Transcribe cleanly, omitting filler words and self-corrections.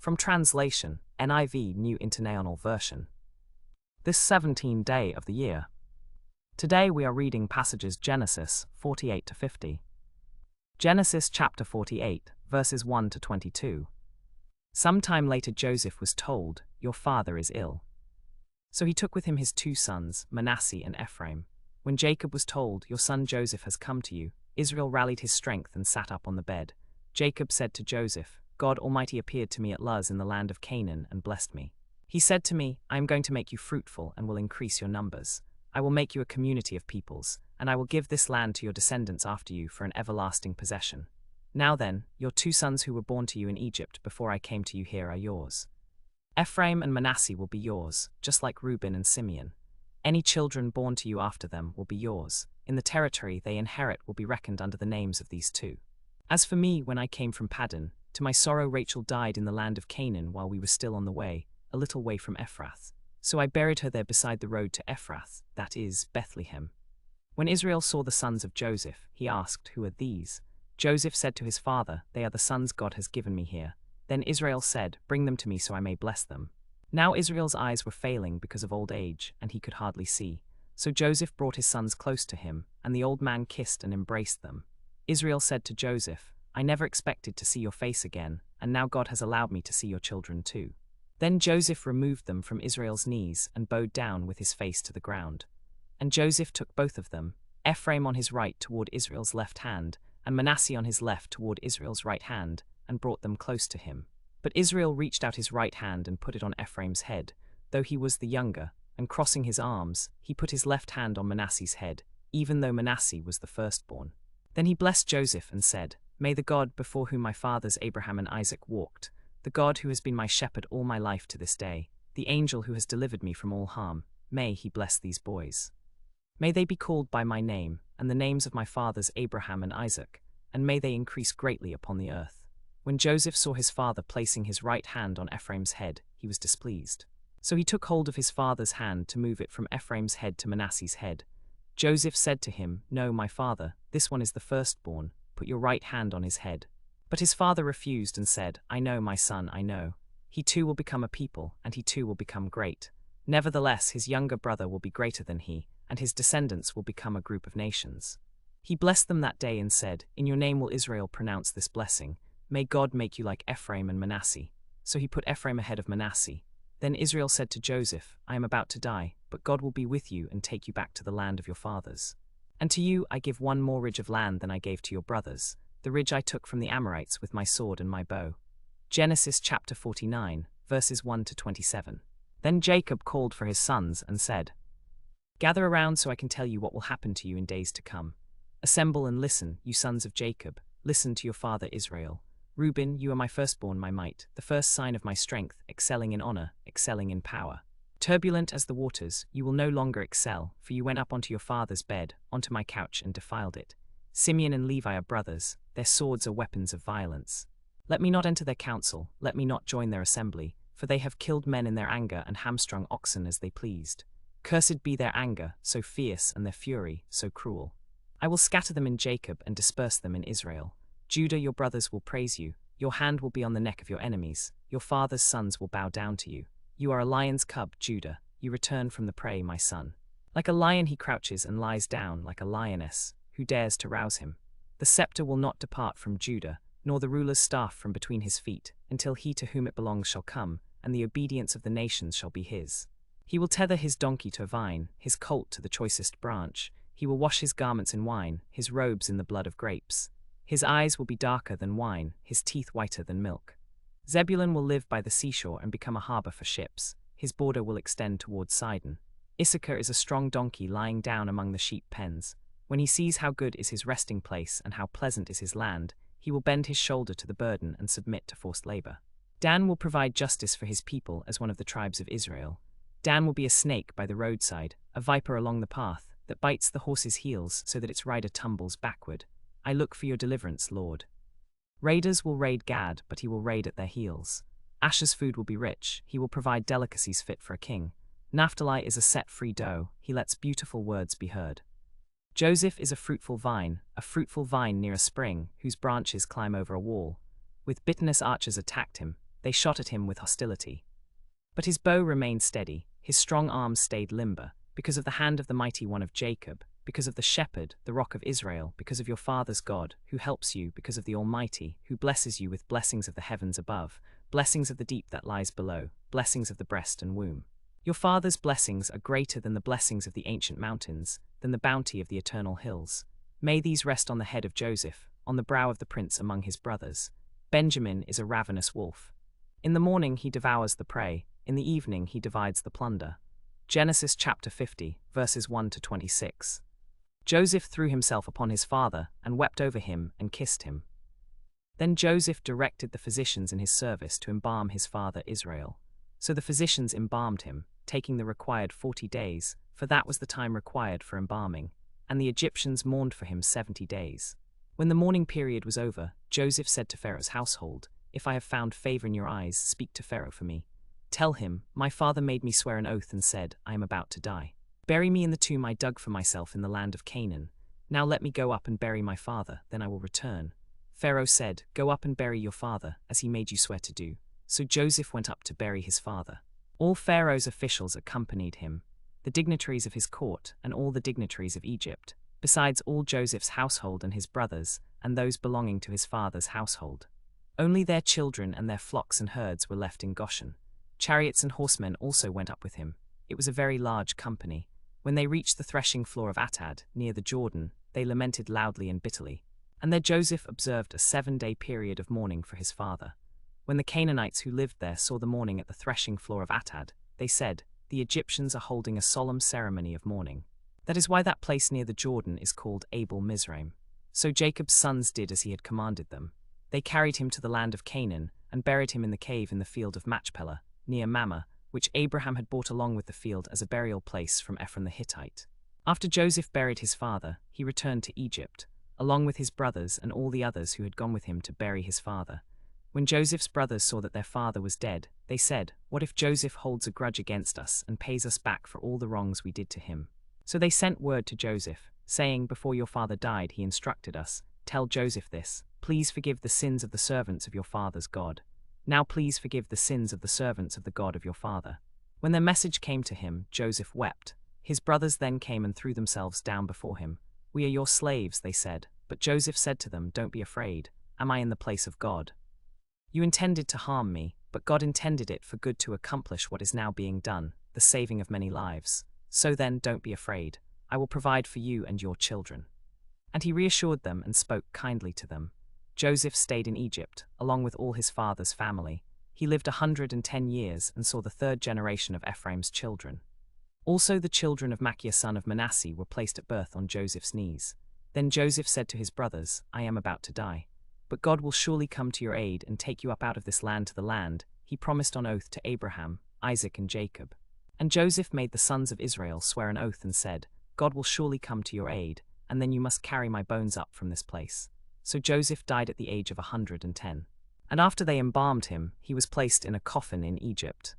From translation, NIV New International Version. This 17th day of the year. Today we are reading passages Genesis 48 to 50. Genesis chapter 48, verses 1 to 22. Sometime later Joseph was told, "Your father is ill." So he took with him his two sons, Manasseh and Ephraim. When Jacob was told, "Your son Joseph has come to you," Israel rallied his strength and sat up on the bed. Jacob said to Joseph, "God Almighty appeared to me at Luz in the land of Canaan and blessed me. He said to me, I am going to make you fruitful and will increase your numbers. I will make you a community of peoples, and I will give this land to your descendants after you for an everlasting possession. Now then, your two sons who were born to you in Egypt before I came to you here are yours. Ephraim and Manasseh will be yours, just like Reuben and Simeon. Any children born to you after them will be yours. In the territory they inherit will be reckoned under the names of these two. As for me, when I came from Paddan, to my sorrow Rachel died in the land of Canaan while we were still on the way, a little way from Ephrath. So I buried her there beside the road to Ephrath, that is, Bethlehem." When Israel saw the sons of Joseph, he asked, "Who are these?" Joseph said to his father, "They are the sons God has given me here." Then Israel said, "Bring them to me so I may bless them." Now Israel's eyes were failing because of old age, and he could hardly see. So Joseph brought his sons close to him, and the old man kissed and embraced them. Israel said to Joseph, "I never expected to see your face again, and now God has allowed me to see your children too." Then Joseph removed them from Israel's knees and bowed down with his face to the ground. And Joseph took both of them, Ephraim on his right toward Israel's left hand, and Manasseh on his left toward Israel's right hand, and brought them close to him. But Israel reached out his right hand and put it on Ephraim's head, though he was the younger, and crossing his arms, he put his left hand on Manasseh's head, even though Manasseh was the firstborn. Then he blessed Joseph and said, "May the God before whom my fathers Abraham and Isaac walked, the God who has been my shepherd all my life to this day, the angel who has delivered me from all harm, may he bless these boys. May they be called by my name, and the names of my fathers Abraham and Isaac, and may they increase greatly upon the earth." When Joseph saw his father placing his right hand on Ephraim's head, he was displeased. So he took hold of his father's hand to move it from Ephraim's head to Manasseh's head. Joseph said to him, "No, my father, this one is the firstborn. Put your right hand on his head." But his father refused and said, "I know, my son, I know. He too will become a people, and he too will become great. Nevertheless, his younger brother will be greater than he, and his descendants will become a group of nations." He blessed them that day and said, "In your name will Israel pronounce this blessing. May God make you like Ephraim and Manasseh." So he put Ephraim ahead of Manasseh. Then Israel said to Joseph, "I am about to die, but God will be with you and take you back to the land of your fathers. And to you I give one more ridge of land than I gave to your brothers, the ridge I took from the Amorites with my sword and my bow." Genesis chapter 49, verses 1 to 27. Then Jacob called for his sons and said, "Gather around so I can tell you what will happen to you in days to come. Assemble and listen, you sons of Jacob, listen to your father Israel. Reuben, you are my firstborn, my might, the first sign of my strength, excelling in honor, excelling in power. Turbulent as the waters, you will no longer excel, for you went up onto your father's bed, onto my couch, and defiled it. Simeon and Levi are brothers, their swords are weapons of violence. Let me not enter their council, let me not join their assembly, for they have killed men in their anger and hamstrung oxen as they pleased. Cursed be their anger, so fierce, and their fury, so cruel. I will scatter them in Jacob and disperse them in Israel. Judah, your brothers will praise you, your hand will be on the neck of your enemies, your father's sons will bow down to you. You are a lion's cub, Judah, you return from the prey, my son. Like a lion he crouches and lies down like a lioness, who dares to rouse him? The scepter will not depart from Judah, nor the ruler's staff from between his feet, until he to whom it belongs shall come, and the obedience of the nations shall be his. He will tether his donkey to a vine, his colt to the choicest branch. He will wash his garments in wine, his robes in the blood of grapes. His eyes will be darker than wine, his teeth whiter than milk. Zebulun will live by the seashore and become a harbor for ships. His border will extend towards Sidon. Issachar is a strong donkey lying down among the sheep pens. When he sees how good is his resting place and how pleasant is his land, he will bend his shoulder to the burden and submit to forced labor. Dan will provide justice for his people as one of the tribes of Israel. Dan will be a snake by the roadside, a viper along the path, that bites the horse's heels so that its rider tumbles backward. I look for your deliverance, Lord. Raiders will raid Gad, but he will raid at their heels. Asher's food will be rich, he will provide delicacies fit for a king. Naphtali is a set-free doe, he lets beautiful words be heard. Joseph is a fruitful vine near a spring, whose branches climb over a wall. With bitterness archers attacked him, they shot at him with hostility. But his bow remained steady, his strong arms stayed limber, because of the hand of the mighty one of Jacob, because of the shepherd, the rock of Israel, because of your father's God, who helps you, because of the Almighty, who blesses you with blessings of the heavens above, blessings of the deep that lies below, blessings of the breast and womb. Your father's blessings are greater than the blessings of the ancient mountains, than the bounty of the eternal hills. May these rest on the head of Joseph, on the brow of the prince among his brothers. Benjamin is a ravenous wolf. In the morning he devours the prey, in the evening he divides the plunder. Genesis chapter 50, verses 1 to 26. Joseph threw himself upon his father, and wept over him, and kissed him. Then Joseph directed the physicians in his service to embalm his father Israel. So the physicians embalmed him, taking the required 40 days, for that was the time required for embalming, and the Egyptians mourned for him 70 days. When the mourning period was over, Joseph said to Pharaoh's household, "If I have found favor in your eyes, speak to Pharaoh for me. Tell him, my father made me swear an oath and said, I am about to die. Bury me in the tomb I dug for myself in the land of Canaan. Now let me go up and bury my father, then I will return." Pharaoh said, "Go up and bury your father, as he made you swear to do." So Joseph went up to bury his father. All Pharaoh's officials accompanied him, the dignitaries of his court and all the dignitaries of Egypt, besides all Joseph's household and his brothers, and those belonging to his father's household. Only their children and their flocks and herds were left in Goshen. Chariots and horsemen also went up with him. It was a very large company. When they reached the threshing floor of Atad, near the Jordan, they lamented loudly and bitterly. And there Joseph observed a 7-day period of mourning for his father. When the Canaanites who lived there saw the mourning at the threshing floor of Atad, they said, "The Egyptians are holding a solemn ceremony of mourning." That is why that place near the Jordan is called Abel Mizraim. So Jacob's sons did as he had commanded them. They carried him to the land of Canaan, and buried him in the cave in the field of Machpelah, near Mamre, which Abraham had bought along with the field as a burial place from Ephron the Hittite. After Joseph buried his father, he returned to Egypt, along with his brothers and all the others who had gone with him to bury his father. When Joseph's brothers saw that their father was dead, they said, "What if Joseph holds a grudge against us and pays us back for all the wrongs we did to him?" So they sent word to Joseph, saying, "Before your father died, he instructed us, 'Tell Joseph this, please forgive the sins of the servants of your father's God. Now please forgive the sins of the servants of the God of your father.'" When their message came to him, Joseph wept. His brothers then came and threw themselves down before him. "We are your slaves," they said. But Joseph said to them, "Don't be afraid. Am I in the place of God? You intended to harm me, but God intended it for good to accomplish what is now being done, the saving of many lives. So then, don't be afraid. I will provide for you and your children." And he reassured them and spoke kindly to them. Joseph stayed in Egypt, along with all his father's family. He lived 110 years and saw the 3rd generation of Ephraim's children. Also the children of Machir son of Manasseh were placed at birth on Joseph's knees. Then Joseph said to his brothers, "I am about to die. But God will surely come to your aid and take you up out of this land to the land he promised on oath to Abraham, Isaac, and Jacob." And Joseph made the sons of Israel swear an oath and said, "God will surely come to your aid, and then you must carry my bones up from this place." So Joseph died at the age of 110. And after they embalmed him, he was placed in a coffin in Egypt.